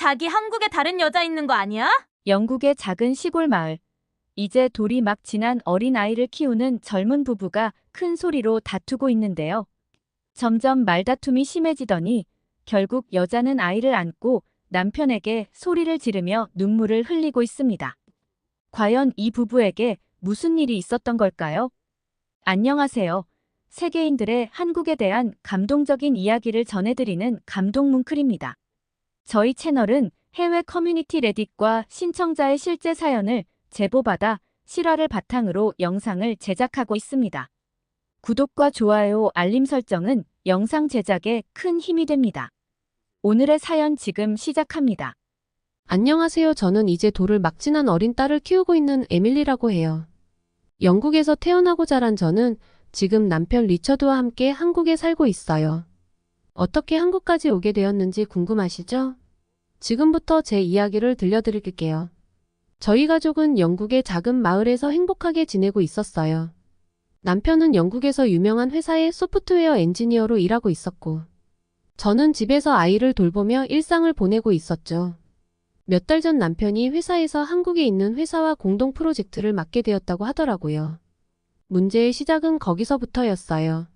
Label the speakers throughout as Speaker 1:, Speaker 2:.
Speaker 1: 자기 한국에 다른 여자 있는 거 아니야?
Speaker 2: 영국의 작은 시골 마을. 이제 돌이 막 지난 어린 아이를 키우는 젊은 부부가 큰 소리로 다투고 있는데요. 점점 말다툼이 심해지더니 결국 여자는 아이를 안고 남편에게 소리를 지르며 눈물을 흘리고 있습니다. 과연 이 부부에게 무슨 일이 있었던 걸까요? 안녕하세요. 세계인들의 한국에 대한 감동적인 이야기를 전해드리는 감동뭉클입니다. 저희 채널은 해외 커뮤니티 레딧과 신청자의 실제 사연을 제보받아 실화를 바탕으로 영상을 제작하고 있습니다. 구독과 좋아요, 알림 설정은 영상 제작에 큰 힘이 됩니다. 오늘의 사연 지금 시작합니다.
Speaker 3: 안녕하세요. 저는 이제 돌을 막 지난 어린 딸을 키우고 있는 에밀리라고 해요. 영국에서 태어나고 자란 저는 지금 남편 리처드와 함께 한국에 살고 있어요. 어떻게 한국까지 오게 되었는지 궁금하시죠? 지금부터 제 이야기를 들려드릴게요. 저희 가족은 영국의 작은 마을에서 행복하게 지내고 있었어요. 남편은 영국에서 유명한 회사의 소프트웨어 엔지니어로 일하고 있었고, 저는 집에서 아이를 돌보며 일상을 보내고 있었죠. 몇 달 전 남편이 회사에서 한국에 있는 회사와 공동 프로젝트를 맡게 되었다고 하더라고요. 문제의 시작은 거기서부터였어요.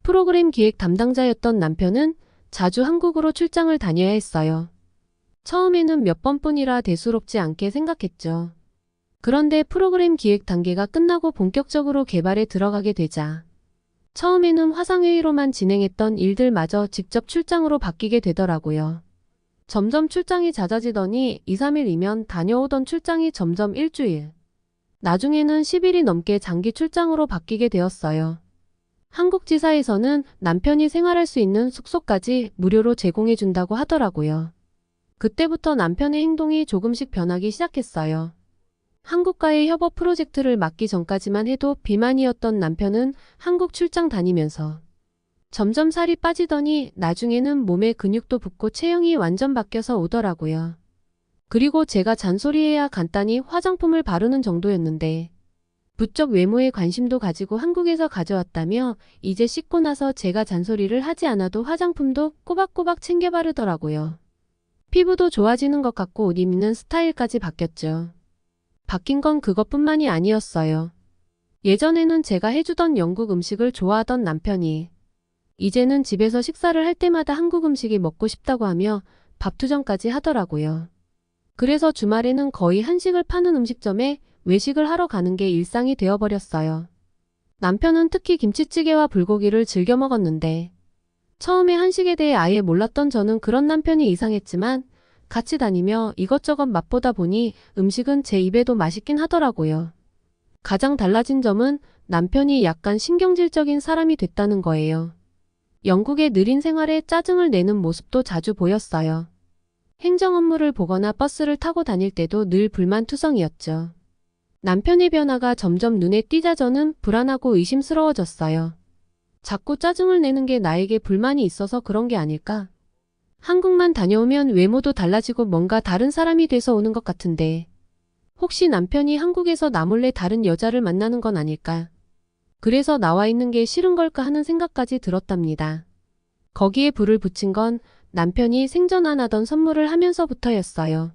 Speaker 3: 프로그램 기획 담당자였던 남편은 자주 한국으로 출장을 다녀야 했어요. 처음에는 몇 번뿐이라 대수롭지 않게 생각했죠. 그런데 프로그램 기획 단계가 끝나고 본격적으로 개발에 들어가게 되자 처음에는 화상회의로만 진행했던 일들마저 직접 출장으로 바뀌게 되더라고요. 점점 출장이 잦아지더니 2, 3일이면 다녀오던 출장이 점점 일주일, 나중에는 10일이 넘게 장기 출장으로 바뀌게 되었어요. 한국 지사에서는 남편이 생활할 수 있는 숙소까지 무료로 제공해준다고 하더라고요. 그때부터 남편의 행동이 조금씩 변하기 시작했어요. 한국과의 협업 프로젝트를 맡기 전까지만 해도 비만이었던 남편은 한국 출장 다니면서 점점 살이 빠지더니 나중에는 몸에 근육도 붙고 체형이 완전 바뀌어서 오더라고요. 그리고 제가 잔소리해야 간단히 화장품을 바르는 정도였는데 부쩍 외모에 관심도 가지고 한국에서 가져왔다며 이제 씻고 나서 제가 잔소리를 하지 않아도 화장품도 꼬박꼬박 챙겨 바르더라고요. 피부도 좋아지는 것 같고 옷 입는 스타일까지 바뀌었죠. 바뀐 건 그것뿐만이 아니었어요. 예전에는 제가 해주던 영국 음식을 좋아하던 남편이 이제는 집에서 식사를 할 때마다 한국 음식이 먹고 싶다고 하며 밥투정까지 하더라고요. 그래서 주말에는 거의 한식을 파는 음식점에 외식을 하러 가는 게 일상이 되어버렸어요. 남편은 특히 김치찌개와 불고기를 즐겨 먹었는데 처음에 한식에 대해 아예 몰랐던 저는 그런 남편이 이상했지만 같이 다니며 이것저것 맛보다 보니 음식은 제 입에도 맛있긴 하더라고요. 가장 달라진 점은 남편이 약간 신경질적인 사람이 됐다는 거예요. 영국의 느린 생활에 짜증을 내는 모습도 자주 보였어요. 행정 업무를 보거나 버스를 타고 다닐 때도 늘 불만투성이었죠. 남편의 변화가 점점 눈에 띄자 저는 불안하고 의심스러워졌어요. 자꾸 짜증을 내는 게 나에게 불만이 있어서 그런 게 아닐까? 한국만 다녀오면 외모도 달라지고 뭔가 다른 사람이 돼서 오는 것 같은데 혹시 남편이 한국에서 나 몰래 다른 여자를 만나는 건 아닐까? 그래서 나와 있는 게 싫은 걸까 하는 생각까지 들었답니다. 거기에 불을 붙인 건 남편이 생전 안 하던 선물을 하면서부터였어요.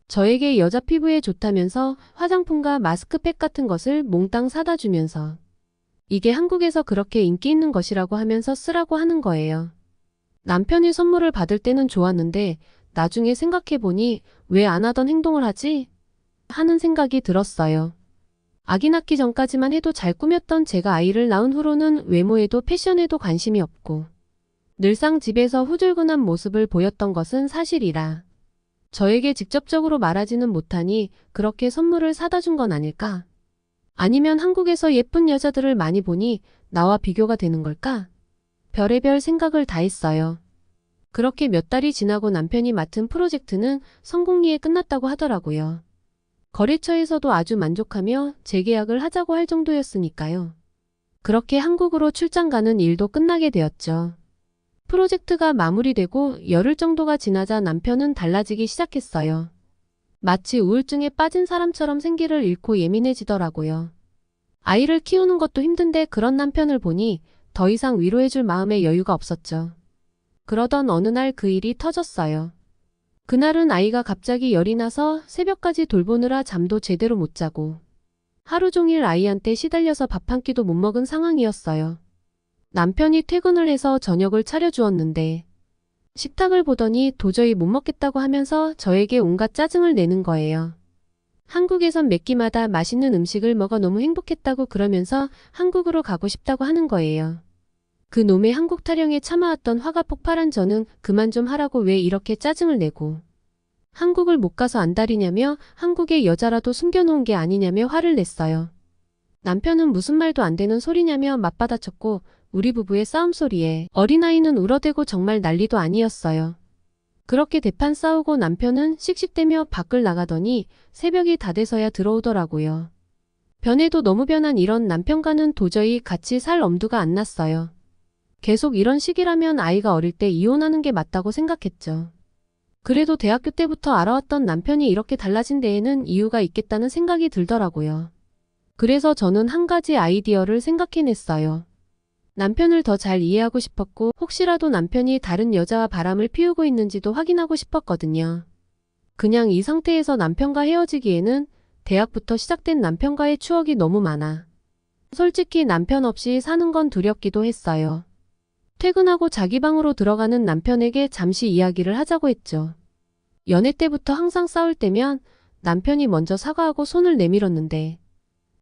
Speaker 3: 저에게 여자 피부에 좋다면서 화장품과 마스크팩 같은 것을 몽땅 사다 주면서 이게 한국에서 그렇게 인기 있는 것이라고 하면서 쓰라고 하는 거예요. 남편이 선물을 받을 때는 좋았는데 나중에 생각해보니 왜 안 하던 행동을 하지? 하는 생각이 들었어요. 아기 낳기 전까지만 해도 잘 꾸몄던 제가 아이를 낳은 후로는 외모에도 패션에도 관심이 없고 늘상 집에서 후줄근한 모습을 보였던 것은 사실이라 저에게 직접적으로 말하지는 못하니 그렇게 선물을 사다 준 건 아닐까? 아니면 한국에서 예쁜 여자들을 많이 보니 나와 비교가 되는 걸까? 별의별 생각을 다 했어요. 그렇게 몇 달이 지나고 남편이 맡은 프로젝트는 성공리에 끝났다고 하더라고요. 거래처에서도 아주 만족하며 재계약을 하자고 할 정도였으니까요. 그렇게 한국으로 출장 가는 일도 끝나게 되었죠. 프로젝트가 마무리되고 열흘 정도가 지나자 남편은 달라지기 시작했어요. 마치 우울증에 빠진 사람처럼 생기를 잃고 예민해지더라고요. 아이를 키우는 것도 힘든데 그런 남편을 보니 더 이상 위로해줄 마음의 여유가 없었죠. 그러던 어느 날 그 일이 터졌어요. 그날은 아이가 갑자기 열이 나서 새벽까지 돌보느라 잠도 제대로 못 자고 하루 종일 아이한테 시달려서 밥 한 끼도 못 먹은 상황이었어요. 남편이 퇴근을 해서 저녁을 차려주었는데 식탁을 보더니 도저히 못 먹겠다고 하면서 저에게 온갖 짜증을 내는 거예요. 한국에선 몇 끼마다 맛있는 음식을 먹어 너무 행복했다고 그러면서 한국으로 가고 싶다고 하는 거예요. 그 놈의 한국 타령에 참아왔던 화가 폭발한 저는 그만 좀 하라고 왜 이렇게 짜증을 내고 한국을 못 가서 안달이냐며 한국에 여자라도 숨겨놓은 게 아니냐며 화를 냈어요. 남편은 무슨 말도 안 되는 소리냐며 맞받아쳤고 우리 부부의 싸움 소리에 어린아이는 울어대고 정말 난리도 아니었어요. 그렇게 대판 싸우고 남편은 씩씩대며 밖을 나가더니 새벽이 다 돼서야 들어오더라고요. 변해도 너무 변한 이런 남편과는 도저히 같이 살 엄두가 안 났어요. 계속 이런 식이라면 아이가 어릴 때 이혼하는 게 맞다고 생각했죠. 그래도 대학교 때부터 알아왔던 남편이 이렇게 달라진 데에는 이유가 있겠다는 생각이 들더라고요. 그래서 저는 한 가지 아이디어를 생각해냈어요. 남편을 더 잘 이해하고 싶었고 혹시라도 남편이 다른 여자와 바람을 피우고 있는지도 확인하고 싶었거든요. 그냥 이 상태에서 남편과 헤어지기에는 대학부터 시작된 남편과의 추억이 너무 많아. 솔직히 남편 없이 사는 건 두렵기도 했어요. 퇴근하고 자기 방으로 들어가는 남편에게 잠시 이야기를 하자고 했죠. 연애 때부터 항상 싸울 때면 남편이 먼저 사과하고 손을 내밀었는데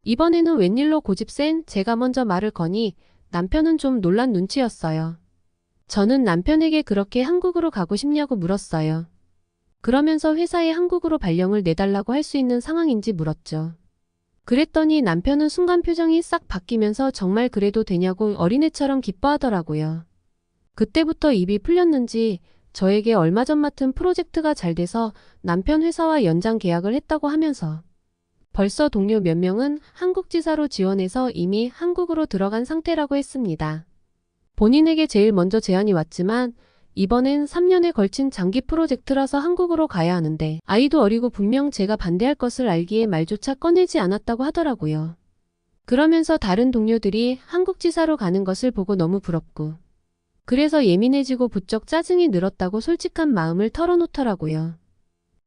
Speaker 3: 이번에는 웬일로 고집센 제가 먼저 말을 거니 남편은 좀 놀란 눈치였어요. 저는 남편에게 그렇게 한국으로 가고 싶냐고 물었어요. 그러면서 회사에 한국으로 발령을 내달라고 할 수 있는 상황인지 물었죠. 그랬더니 남편은 순간 표정이 싹 바뀌면서 정말 그래도 되냐고 어린애처럼 기뻐하더라고요. 그때부터 입이 풀렸는지 저에게 얼마 전 맡은 프로젝트가 잘 돼서 남편 회사와 연장 계약을 했다고 하면서 벌써 동료 몇 명은 한국지사로 지원해서 이미 한국으로 들어간 상태라고 했습니다. 본인에게 제일 먼저 제안이 왔지만 이번엔 3년에 걸친 장기 프로젝트라서 한국으로 가야 하는데 아이도 어리고 분명 제가 반대할 것을 알기에 말조차 꺼내지 않았다고 하더라고요. 그러면서 다른 동료들이 한국지사로 가는 것을 보고 너무 부럽고 그래서 예민해지고 부쩍 짜증이 늘었다고 솔직한 마음을 털어놓더라고요.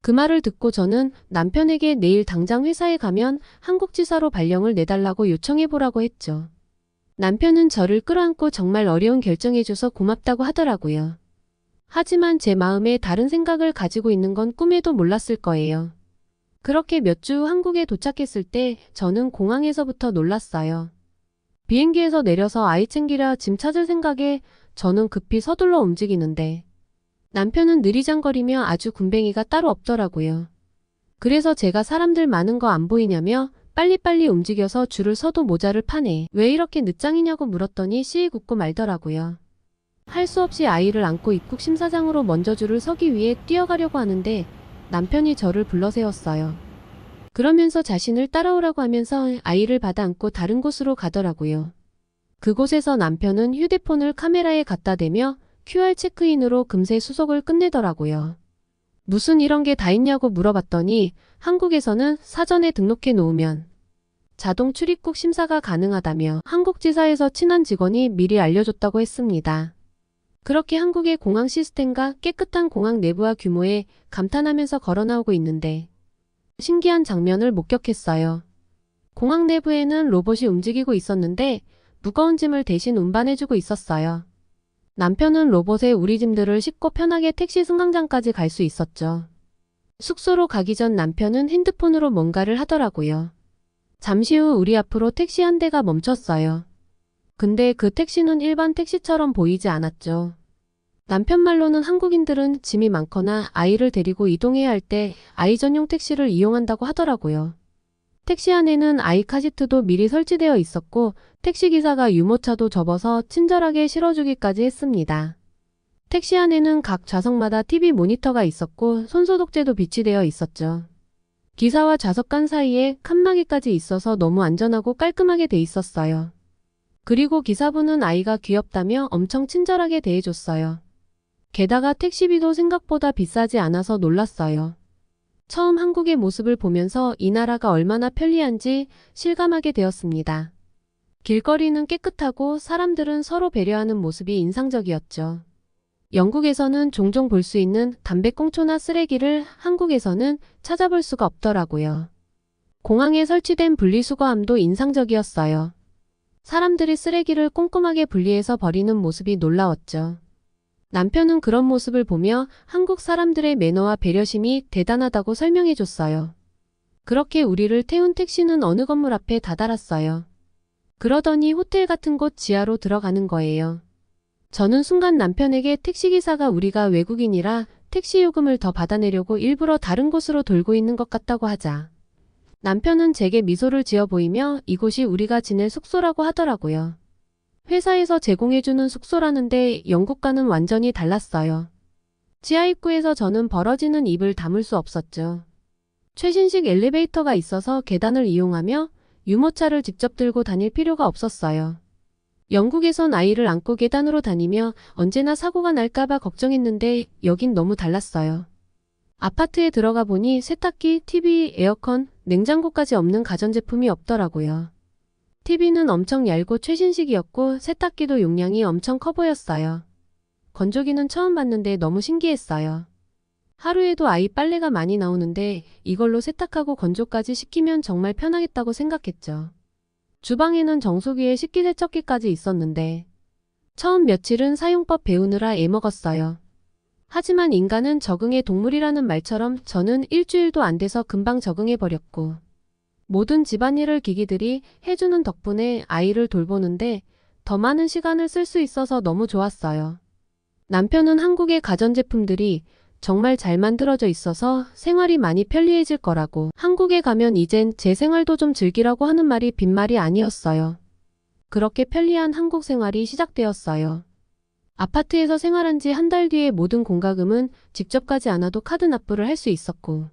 Speaker 3: 그 말을 듣고 저는 남편에게 내일 당장 회사에 가면 한국지사로 발령을 내달라고 요청해보라고 했죠. 남편은 저를 끌어안고 정말 어려운 결정해줘서 고맙다고 하더라고요. 하지만 제 마음에 다른 생각을 가지고 있는 건 꿈에도 몰랐을 거예요. 그렇게 몇 주 한국에 도착했을 때 저는 공항에서부터 놀랐어요. 비행기에서 내려서 아이 챙기려 짐 찾을 생각에 저는 급히 서둘러 움직이는데 남편은 느리장거리며 아주 군뱅이가 따로 없더라고요. 그래서 제가 사람들 많은 거 안 보이냐며 빨리빨리 움직여서 줄을 서도 모자를 파네. 왜 이렇게 늦장이냐고 물었더니 시익 웃고 말더라고요. 할 수 없이 아이를 안고 입국 심사장으로 먼저 줄을 서기 위해 뛰어가려고 하는데 남편이 저를 불러세웠어요. 그러면서 자신을 따라오라고 하면서 아이를 받아 안고 다른 곳으로 가더라고요. 그곳에서 남편은 휴대폰을 카메라에 갖다 대며 QR 체크인으로 금세 수속을 끝내더라고요. 무슨 이런 게 다 있냐고 물어봤더니 한국에서는 사전에 등록해 놓으면 자동 출입국 심사가 가능하다며 한국지사에서 친한 직원이 미리 알려줬다고 했습니다. 그렇게 한국의 공항 시스템과 깨끗한 공항 내부와 규모에 감탄하면서 걸어 나오고 있는데 신기한 장면을 목격했어요. 공항 내부에는 로봇이 움직이고 있었는데 무거운 짐을 대신 운반해주고 있었어요. 남편은 로봇에 우리 짐들을 싣고 편하게 택시 승강장까지 갈 수 있었죠. 숙소로 가기 전 남편은 핸드폰으로 뭔가를 하더라고요. 잠시 후 우리 앞으로 택시 한 대가 멈췄어요. 근데 그 택시는 일반 택시처럼 보이지 않았죠. 남편 말로는 한국인들은 짐이 많거나 아이를 데리고 이동해야 할 때 아이 전용 택시를 이용한다고 하더라고요. 택시 안에는 아이 카시트도 미리 설치되어 있었고 택시기사가 유모차도 접어서 친절하게 실어주기까지 했습니다. 택시 안에는 각 좌석마다 TV 모니터가 있었고 손소독제도 비치되어 있었죠. 기사와 좌석간 사이에 칸막이까지 있어서 너무 안전하고 깔끔하게 돼 있었어요. 그리고 기사분은 아이가 귀엽다며 엄청 친절하게 대해줬어요. 게다가 택시비도 생각보다 비싸지 않아서 놀랐어요. 처음 한국의 모습을 보면서 이 나라가 얼마나 편리한지 실감하게 되었습니다. 길거리는 깨끗하고 사람들은 서로 배려하는 모습이 인상적이었죠. 영국에서는 종종 볼 수 있는 담배꽁초나 쓰레기를 한국에서는 찾아볼 수가 없더라고요. 공항에 설치된 분리수거함도 인상적이었어요. 사람들이 쓰레기를 꼼꼼하게 분리해서 버리는 모습이 놀라웠죠. 남편은 그런 모습을 보며 한국 사람들의 매너와 배려심이 대단하다고 설명해줬어요. 그렇게 우리를 태운 택시는 어느 건물 앞에 다다랐어요. 그러더니 호텔 같은 곳 지하로 들어가는 거예요. 저는 순간 남편에게 택시기사가 우리가 외국인이라 택시 요금을 더 받아내려고 일부러 다른 곳으로 돌고 있는 것 같다고 하자. 남편은 제게 미소를 지어 보이며 이곳이 우리가 지낼 숙소라고 하더라고요. 회사에서 제공해주는 숙소라는데 영국과는 완전히 달랐어요. 지하 입구에서 저는 벌어지는 입을 다물 수 없었죠. 최신식 엘리베이터가 있어서 계단을 이용하며 유모차를 직접 들고 다닐 필요가 없었어요. 영국에선 아이를 안고 계단으로 다니며 언제나 사고가 날까봐 걱정했는데 여긴 너무 달랐어요. 아파트에 들어가 보니 세탁기, TV, 에어컨, 냉장고까지 없는 가전제품이 없더라고요. TV는 엄청 얇고 최신식이었고 세탁기도 용량이 엄청 커 보였어요. 건조기는 처음 봤는데 너무 신기했어요. 하루에도 아이 빨래가 많이 나오는데 이걸로 세탁하고 건조까지 시키면 정말 편하겠다고 생각했죠. 주방에는 정수기에 식기세척기까지 있었는데 처음 며칠은 사용법 배우느라 애먹었어요. 하지만 인간은 적응의 동물이라는 말처럼 저는 일주일도 안 돼서 금방 적응해버렸고 모든 집안일을 기기들이 해주는 덕분에 아이를 돌보는데 더 많은 시간을 쓸 수 있어서 너무 좋았어요. 남편은 한국의 가전제품들이 정말 잘 만들어져 있어서 생활이 많이 편리해질 거라고 한국에 가면 이젠 제 생활도 좀 즐기라고 하는 말이 빈말이 아니었어요. 그렇게 편리한 한국 생활이 시작되었어요. 아파트에서 생활한 지 한 달 뒤에 모든 공과금은 직접 가지 않아도 카드 납부를 할 수 있었고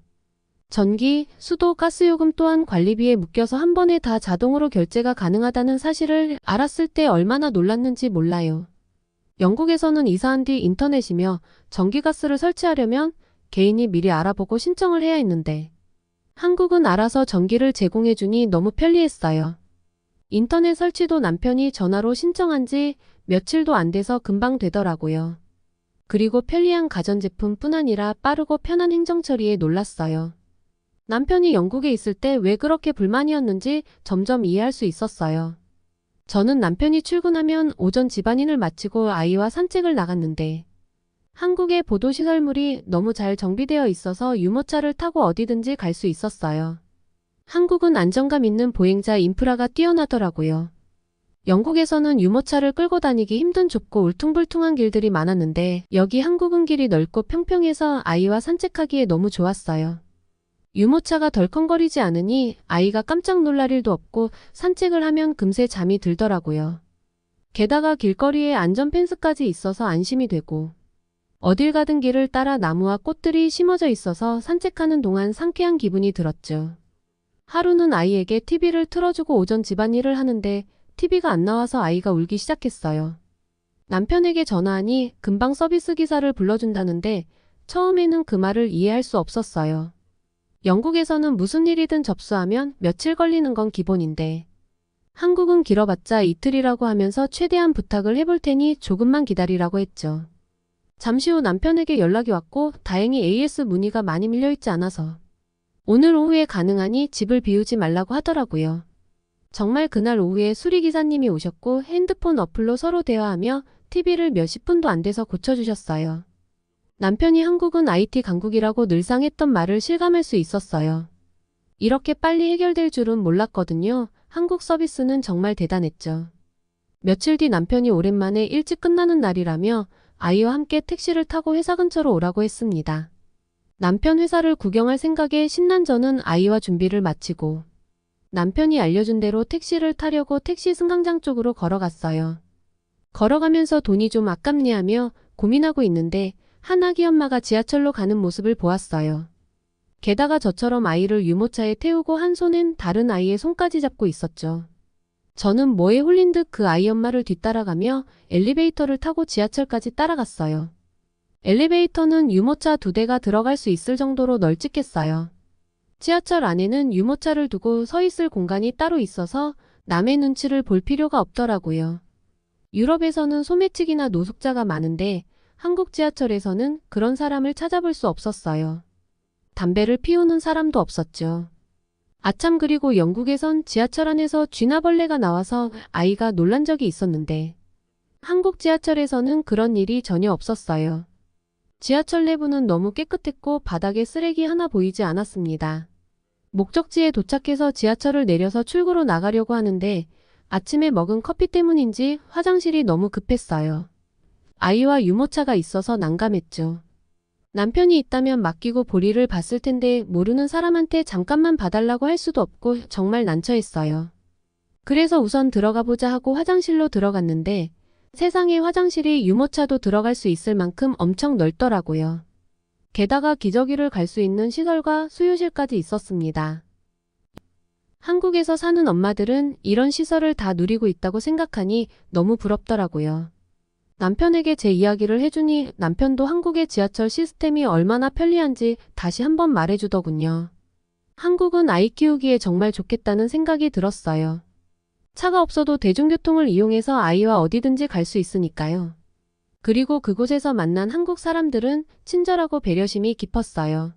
Speaker 3: 전기, 수도, 가스요금 또한 관리비에 묶여서 한 번에 다 자동으로 결제가 가능하다는 사실을 알았을 때 얼마나 놀랐는지 몰라요. 영국에서는 이사한 뒤 인터넷이며 전기가스를 설치하려면 개인이 미리 알아보고 신청을 해야 했는데 한국은 알아서 전기를 제공해주니 너무 편리했어요. 인터넷 설치도 남편이 전화로 신청한 지 며칠도 안 돼서 금방 되더라고요. 그리고 편리한 가전제품뿐 아니라 빠르고 편한 행정처리에 놀랐어요. 남편이 영국에 있을 때 왜 그렇게 불만이었는지 점점 이해할 수 있었어요. 저는 남편이 출근하면 오전 집안일을 마치고 아이와 산책을 나갔는데 한국의 보도시설물이 너무 잘 정비되어 있어서 유모차를 타고 어디든지 갈 수 있었어요. 한국은 안정감 있는 보행자 인프라가 뛰어나더라고요. 영국에서는 유모차를 끌고 다니기 힘든 좁고 울퉁불퉁한 길들이 많았는데 여기 한국은 길이 넓고 평평해서 아이와 산책하기에 너무 좋았어요. 유모차가 덜컹거리지 않으니 아이가 깜짝 놀랄 일도 없고 산책을 하면 금세 잠이 들더라고요. 게다가 길거리에 안전펜스까지 있어서 안심이 되고 어딜 가든 길을 따라 나무와 꽃들이 심어져 있어서 산책하는 동안 상쾌한 기분이 들었죠. 하루는 아이에게 TV를 틀어주고 오전 집안일을 하는데 TV가 안 나와서 아이가 울기 시작했어요. 남편에게 전화하니 금방 서비스 기사를 불러준다는데 처음에는 그 말을 이해할 수 없었어요. 영국에서는 무슨 일이든 접수하면 며칠 걸리는 건 기본인데 한국은 길어봤자 이틀이라고 하면서 최대한 부탁을 해볼 테니 조금만 기다리라고 했죠. 잠시 후 남편에게 연락이 왔고 다행히 AS 문의가 많이 밀려있지 않아서 오늘 오후에 가능하니 집을 비우지 말라고 하더라고요. 정말 그날 오후에 수리기사님이 오셨고 핸드폰 어플로 서로 대화하며 TV를 몇십 분도 안 돼서 고쳐주셨어요. 남편이 한국은 IT 강국이라고 늘상 했던 말을 실감할 수 있었어요. 이렇게 빨리 해결될 줄은 몰랐거든요. 한국 서비스는 정말 대단했죠. 며칠 뒤 남편이 오랜만에 일찍 끝나는 날이라며 아이와 함께 택시를 타고 회사 근처로 오라고 했습니다. 남편 회사를 구경할 생각에 신난 저는 아이와 준비를 마치고 남편이 알려준 대로 택시를 타려고 택시 승강장 쪽으로 걸어갔어요. 걸어가면서 돈이 좀 아깝네 하며 고민하고 있는데 한 아기 엄마가 지하철로 가는 모습을 보았어요. 게다가 저처럼 아이를 유모차에 태우고 한 손엔 다른 아이의 손까지 잡고 있었죠. 저는 뭐에 홀린 듯 그 아이 엄마를 뒤따라가며 엘리베이터를 타고 지하철까지 따라갔어요. 엘리베이터는 유모차 2대가 들어갈 수 있을 정도로 널찍했어요. 지하철 안에는 유모차를 두고 서 있을 공간이 따로 있어서 남의 눈치를 볼 필요가 없더라고요. 유럽에서는 소매치기나 노숙자가 많은데 한국 지하철에서는 그런 사람을 찾아볼 수 없었어요. 담배를 피우는 사람도 없었죠. 아참, 그리고 영국에선 지하철 안에서 쥐나벌레가 나와서 아이가 놀란 적이 있었는데 한국 지하철에서는 그런 일이 전혀 없었어요. 지하철 내부는 너무 깨끗했고 바닥에 쓰레기 하나 보이지 않았습니다. 목적지에 도착해서 지하철을 내려서 출구로 나가려고 하는데 아침에 먹은 커피 때문인지 화장실이 너무 급했어요. 아이와 유모차가 있어서 난감했죠. 남편이 있다면 맡기고 볼일을 봤을 텐데 모르는 사람한테 잠깐만 봐달라고 할 수도 없고 정말 난처했어요. 그래서 우선 들어가 보자 하고 화장실로 들어갔는데 세상에, 화장실이 유모차도 들어갈 수 있을 만큼 엄청 넓더라고요. 게다가 기저귀를 갈 수 있는 시설과 수유실까지 있었습니다. 한국에서 사는 엄마들은 이런 시설을 다 누리고 있다고 생각하니 너무 부럽더라고요. 남편에게 제 이야기를 해주니 남편도 한국의 지하철 시스템이 얼마나 편리한지 다시 한번 말해주더군요. 한국은 아이 키우기에 정말 좋겠다는 생각이 들었어요. 차가 없어도 대중교통을 이용해서 아이와 어디든지 갈 수 있으니까요. 그리고 그곳에서 만난 한국 사람들은 친절하고 배려심이 깊었어요.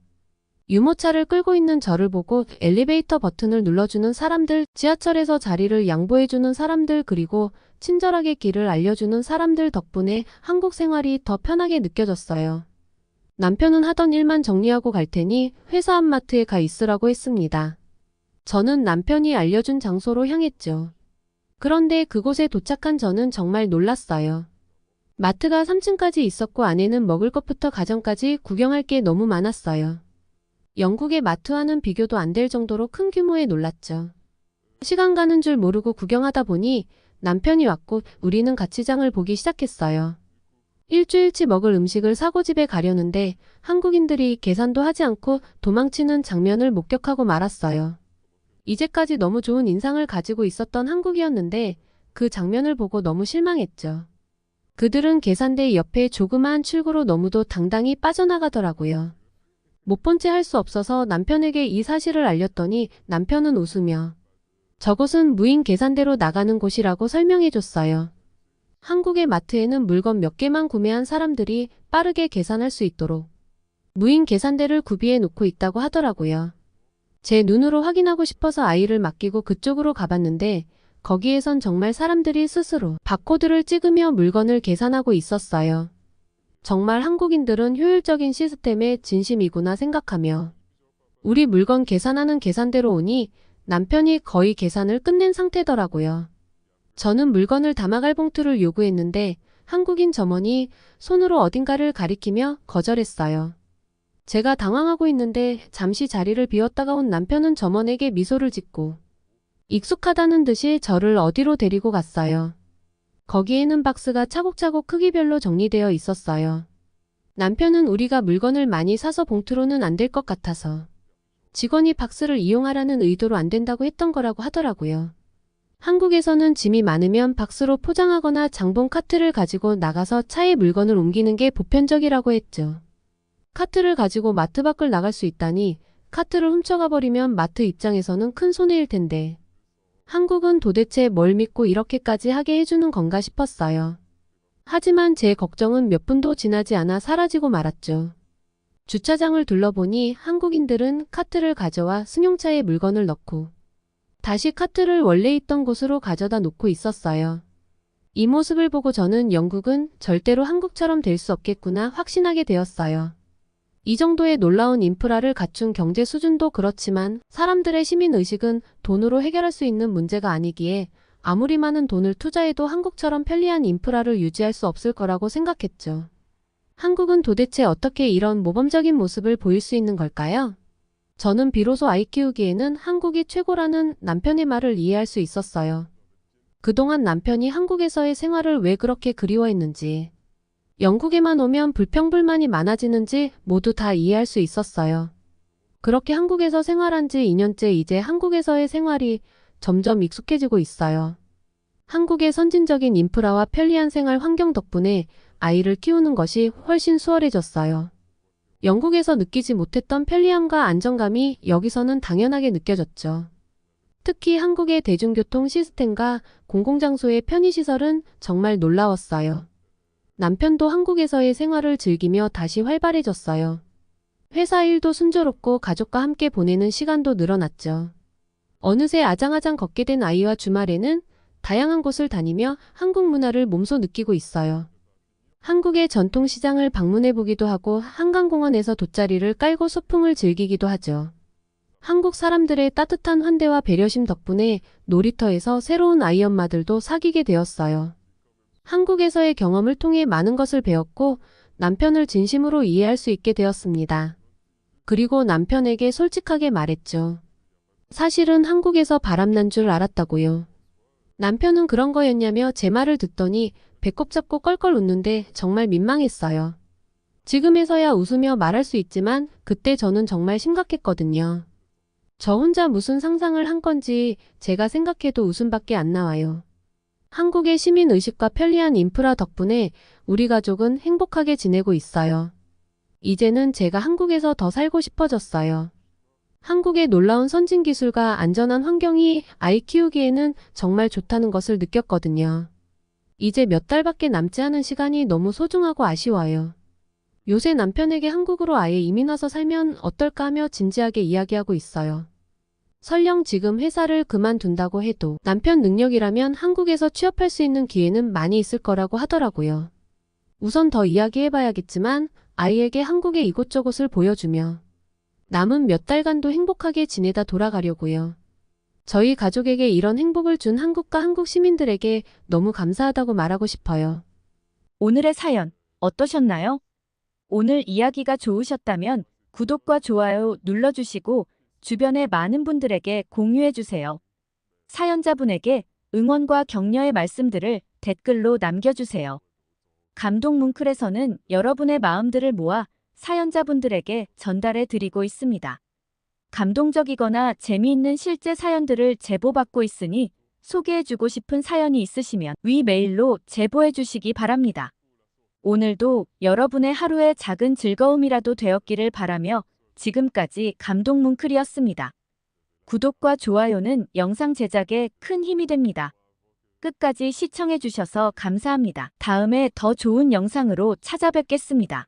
Speaker 3: 유모차를 끌고 있는 저를 보고 엘리베이터 버튼을 눌러주는 사람들, 지하철에서 자리를 양보해주는 사람들, 그리고 친절하게 길을 알려주는 사람들 덕분에 한국 생활이 더 편하게 느껴졌어요. 남편은 하던 일만 정리하고 갈 테니 회사 앞 마트에 가 있으라고 했습니다. 저는 남편이 알려준 장소로 향했죠. 그런데 그곳에 도착한 저는 정말 놀랐어요. 마트가 3층까지 있었고 안에는 먹을 것부터 가정까지 구경할 게 너무 많았어요. 영국의 마트와는 비교도 안 될 정도로 큰 규모에 놀랐죠. 시간 가는 줄 모르고 구경하다 보니 남편이 왔고 우리는 같이 장을 보기 시작했어요. 일주일치 먹을 음식을 사고 집에 가려는데 한국인들이 계산도 하지 않고 도망치는 장면을 목격하고 말았어요. 이제까지 너무 좋은 인상을 가지고 있었던 한국이었는데 그 장면을 보고 너무 실망했죠. 그들은 계산대 옆에 조그마한 출구로 너무도 당당히 빠져나가더라고요. 못 본 채 할 수 없어서 남편에게 이 사실을 알렸더니 남편은 웃으며 저곳은 무인 계산대로 나가는 곳이라고 설명해줬어요. 한국의 마트에는 물건 몇 개만 구매한 사람들이 빠르게 계산할 수 있도록 무인 계산대를 구비해 놓고 있다고 하더라고요. 제 눈으로 확인하고 싶어서 아이를 맡기고 그쪽으로 가봤는데 거기에선 정말 사람들이 스스로 바코드를 찍으며 물건을 계산하고 있었어요. 정말 한국인들은 효율적인 시스템의 진심이구나 생각하며 우리 물건 계산하는 계산대로 오니 남편이 거의 계산을 끝낸 상태더라고요. 저는 물건을 담아갈 봉투를 요구했는데 한국인 점원이 손으로 어딘가를 가리키며 거절했어요. 제가 당황하고 있는데 잠시 자리를 비웠다가 온 남편은 점원에게 미소를 짓고 익숙하다는 듯이 저를 어디로 데리고 갔어요. 거기에는 박스가 차곡차곡 크기별로 정리되어 있었어요. 남편은 우리가 물건을 많이 사서 봉투로는 안 될 것 같아서 직원이 박스를 이용하라는 의도로 안 된다고 했던 거라고 하더라고요. 한국에서는 짐이 많으면 박스로 포장하거나 장본 카트를 가지고 나가서 차에 물건을 옮기는 게 보편적이라고 했죠. 카트를 가지고 마트 밖을 나갈 수 있다니 카트를 훔쳐가 버리면 마트 입장에서는 큰 손해일 텐데 한국은 도대체 뭘 믿고 이렇게까지 하게 해주는 건가 싶었어요. 하지만 제 걱정은 몇 분도 지나지 않아 사라지고 말았죠. 주차장을 둘러보니 한국인들은 카트를 가져와 승용차에 물건을 넣고 다시 카트를 원래 있던 곳으로 가져다 놓고 있었어요. 이 모습을 보고 저는 영국은 절대로 한국처럼 될 수 없겠구나 확신하게 되었어요. 이 정도의 놀라운 인프라를 갖춘 경제 수준도 그렇지만 사람들의 시민의식은 돈으로 해결할 수 있는 문제가 아니기에 아무리 많은 돈을 투자해도 한국처럼 편리한 인프라를 유지할 수 없을 거라고 생각했죠. 한국은 도대체 어떻게 이런 모범적인 모습을 보일 수 있는 걸까요? 저는 비로소 아이 키우기에는 한국이 최고라는 남편의 말을 이해할 수 있었어요. 그동안 남편이 한국에서의 생활을 왜 그렇게 그리워했는지, 영국에만 오면 불평불만이 많아지는지 모두 다 이해할 수 있었어요. 그렇게 한국에서 생활한 지 2년째 이제 한국에서의 생활이 점점 익숙해지고 있어요. 한국의 선진적인 인프라와 편리한 생활 환경 덕분에 아이를 키우는 것이 훨씬 수월해졌어요. 영국에서 느끼지 못했던 편리함과 안정감이 여기서는 당연하게 느껴졌죠. 특히 한국의 대중교통 시스템과 공공장소의 편의시설은 정말 놀라웠어요. 남편도 한국에서의 생활을 즐기며 다시 활발해졌어요. 회사 일도 순조롭고 가족과 함께 보내는 시간도 늘어났죠. 어느새 아장아장 걷게 된 아이와 주말에는 다양한 곳을 다니며 한국 문화를 몸소 느끼고 있어요. 한국의 전통시장을 방문해보기도 하고 한강공원에서 돗자리를 깔고 소풍을 즐기기도 하죠. 한국 사람들의 따뜻한 환대와 배려심 덕분에 놀이터에서 새로운 아이 엄마들도 사귀게 되었어요. 한국에서의 경험을 통해 많은 것을 배웠고 남편을 진심으로 이해할 수 있게 되었습니다. 그리고 남편에게 솔직하게 말했죠. 사실은 한국에서 바람난 줄 알았다고요. 남편은 그런 거였냐며 제 말을 듣더니 배꼽 잡고 껄껄 웃는데 정말 민망했어요. 지금에서야 웃으며 말할 수 있지만 그때 저는 정말 심각했거든요. 저 혼자 무슨 상상을 한 건지 제가 생각해도 웃음밖에 안 나와요. 한국의 시민의식과 편리한 인프라 덕분에 우리 가족은 행복하게 지내고 있어요. 이제는 제가 한국에서 더 살고 싶어졌어요. 한국의 놀라운 선진기술과 안전한 환경이 아이 키우기에는 정말 좋다는 것을 느꼈거든요. 이제 몇 달밖에 남지 않은 시간이 너무 소중하고 아쉬워요. 요새 남편에게 한국으로 아예 이민 와서 살면 어떨까 하며 진지하게 이야기하고 있어요. 설령 지금 회사를 그만둔다고 해도 남편 능력이라면 한국에서 취업할 수 있는 기회는 많이 있을 거라고 하더라고요. 우선 더 이야기해봐야겠지만 아이에게 한국의 이곳저곳을 보여주며 남은 몇 달간도 행복하게 지내다 돌아가려고요. 저희 가족에게 이런 행복을 준 한국과 한국 시민들에게 너무 감사하다고 말하고 싶어요.
Speaker 2: 오늘의 사연 어떠셨나요? 오늘 이야기가 좋으셨다면 구독과 좋아요 눌러주시고 주변의 많은 분들에게 공유해주세요. 사연자분에게 응원과 격려의 말씀들을 댓글로 남겨주세요. 감동 뭉클에서는 여러분의 마음들을 모아 사연자분들에게 전달해 드리고 있습니다. 감동적이거나 재미있는 실제 사연들을 제보받고 있으니 소개해주고 싶은 사연이 있으시면 위 메일로 제보해 주시기 바랍니다. 오늘도 여러분의 하루의 작은 즐거움이라도 되었기를 바라며 지금까지 감동 뭉클이었습니다. 구독과 좋아요는 영상 제작에 큰 힘이 됩니다. 끝까지 시청해 주셔서 감사합니다. 다음에 더 좋은 영상으로 찾아뵙겠습니다.